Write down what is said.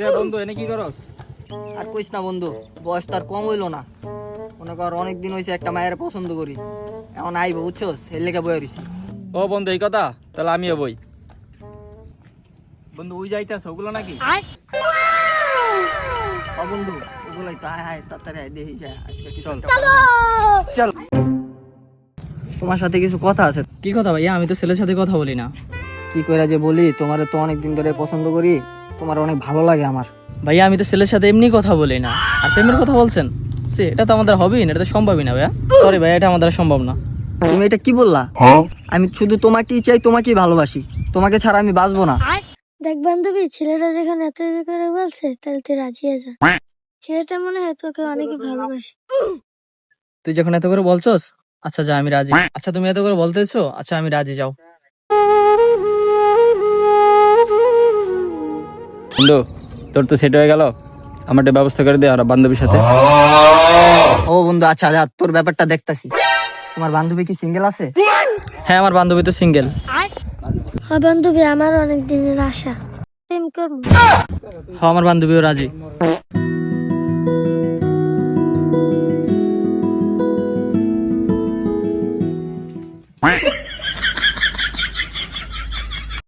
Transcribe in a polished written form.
রে বন্ধু এনে কি করস? আর কইস না বন্ধু, বয়স তার কম হইলো না। মনে কর অনেকদিন হয়েছে একটা মায়ের পছন্দ করি, এখন আইবো বুঝছস, এর লেগে বয়ে রইছি। ও বন্ধু এই কথা, তাহলে আমিও বই। বন্ধু ওই যাইতেছ ওগুলো নাকি? ও বন্ধু ওগুলাই তো, আয় আয় তাড়াতাড়ি আয়, দেখি যায় আজকে কিছু চল। একটা পাওয়া যায়। চল, তোমার সাথে কিছু কথা আছে। কি কথা ভাইয়া? আমি তো ছেলের সাথে কথা বলি না। কি কইরা যে বলি, তোমারে তো অনেকদিন ধরে পছন্দ করি, তোমার অনেক ভালো লাগে আমার। ভাইয়া আমি তো ছেলের সাথে এমনি কথা বলি না, আর প্রেমের কথা বলছেন? সে এটা তো আমাদের হবেই না, এটা তো সম্ভবই না ভাইয়া। সরি ভাইয়া, এটা আমাদের সম্ভব না। তুমি এটা কি বললা? আমি শুধু তোমাকেই চাই, তোমাকেই ভালোবাসি, তোমাকে ছাড়া আমি বাঁচবো না। দেখ বান্ধবী, ছেলেটা যেখানে এত করে বলছে, তাহলে তুই রাজি হয়ে যা। ছেলেটা মনে হয় তোকে অনেক ভালোবাসে। তুই যখন এত করে বলছস, আচ্ছা যা, আমি রাজি। আচ্ছা তুমি এত করে বলতেছো, আচ্ছা আমি রাজি, যাও। বন্ধু তোর তো সেট হয়ে গেল, আমার একটা ব্যবস্থা করে দে আর বান্ধবীর সাথে। ও বন্ধু আচ্ছা যা, তোর ব্যাপারটা দেখতাছি। তোমার বান্ধবী কি সিঙ্গেল আছে? হ্যাঁ আমার বান্ধবী তো সিঙ্গেল। হ্যাঁ বান্ধবী, আমার অনেক দিনের আশা, প্রেম করবো। হ্যাঁ আমার বান্ধবীও রাজি।